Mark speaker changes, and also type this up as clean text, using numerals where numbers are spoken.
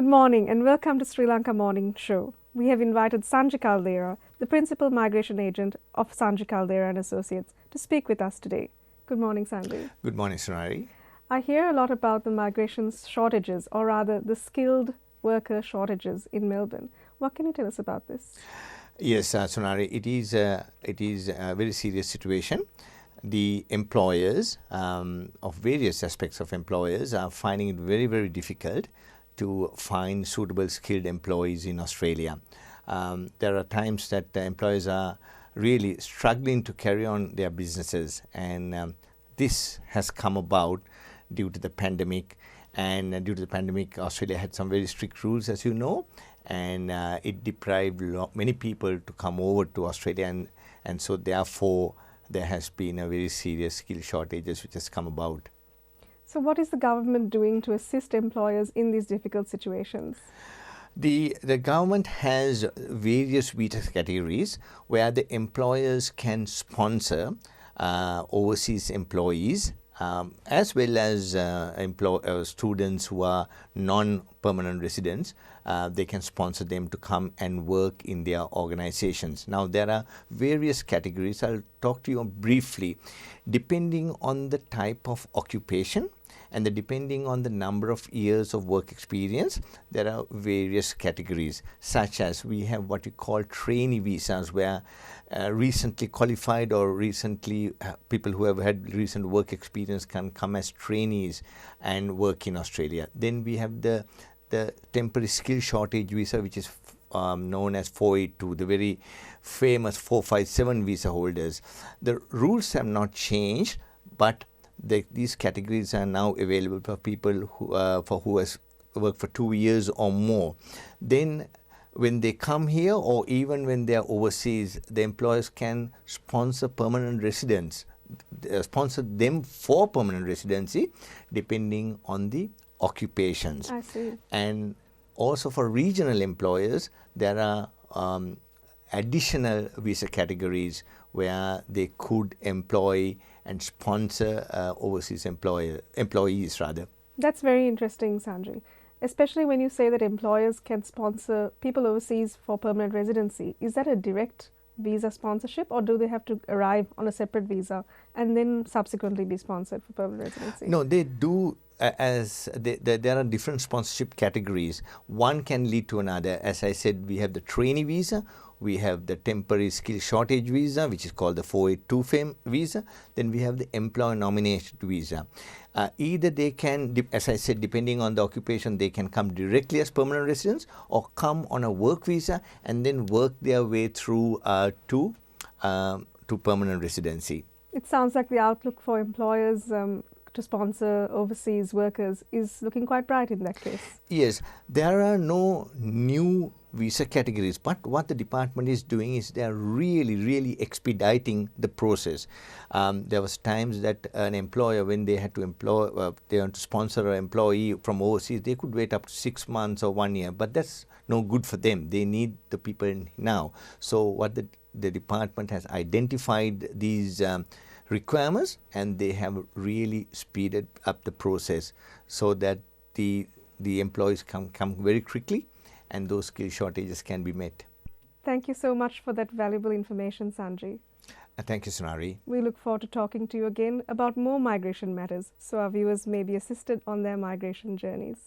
Speaker 1: Good morning and welcome to Sri Lanka Morning Show. We have invited Sanji Caldera, the principal migration agent of Sanji Caldera and Associates, to speak with us today. Good morning, Sanji.
Speaker 2: Good morning, Sonari.
Speaker 1: I hear a lot about the migration shortages, or rather the skilled worker shortages in Melbourne. What can you tell us about this?
Speaker 2: Yes, Sonari, it is a very serious situation. The employers of various aspects of employers are finding it very, very difficult to find suitable skilled employees in Australia. There are times that the employers are really struggling to carry on their businesses, and this has come about due to the pandemic. And due to the pandemic, Australia had some very strict rules, as you know, and it deprived many people to come over to Australia, and so therefore there has been a very serious skill shortages which has come about.
Speaker 1: So what is the government doing to assist employers in these difficult situations?
Speaker 2: The government has various visa categories where the employers can sponsor overseas employees as well as students who are non-permanent residents. They can sponsor them to come and work in their organizations. Now, there are various categories. I'll talk to you briefly. Depending on the type of occupation and depending on the number of years of work experience, there are various categories, such as we have what we call trainee visas, where recently qualified or recently people who have had recent work experience can come as trainees and work in Australia. Then we have the temporary skill shortage visa, which is known as 482, the very famous 457 visa holders. The rules have not changed, but these categories are now available for people who has worked for 2 years or more. Then when they come here, or even when they are overseas, the employers can sponsor permanent residents, sponsor them for permanent residency depending on the occupations.
Speaker 1: I see.
Speaker 2: And also for regional employers, there are additional visa categories where they could employ and sponsor overseas employees rather.
Speaker 1: That's very interesting, Sanji. Especially when you say that employers can sponsor people overseas for permanent residency. Is that a direct visa sponsorship, or do they have to arrive on a separate visa and then subsequently be sponsored for permanent residency?
Speaker 2: No, they do. There are different sponsorship categories. One can lead to another. As I said, we have the trainee visa, we have the temporary skill shortage visa, which is called the 482 visa. Then we have the employer nominated visa. Either they can, as I said, depending on the occupation, they can come directly as permanent residents or come on a work visa and then work their way through to permanent residency.
Speaker 1: It sounds like the outlook for employers to sponsor overseas workers is looking quite bright in that case.
Speaker 2: Yes, there are no new visa categories, but what the department is doing is they are really expediting the process. There was times that an employer, when they had to they want to sponsor an employee from overseas, they could wait up to 6 months or 1 year, but that's no good for them. They need the people now. So what the department has identified these requirements, and they have really speeded up the process so that the employees come very quickly and those skill shortages can be met.
Speaker 1: Thank you so much for that valuable information, Sanji.
Speaker 2: Thank you, Sonari.
Speaker 1: We look forward to talking to you again about more migration matters so our viewers may be assisted on their migration journeys.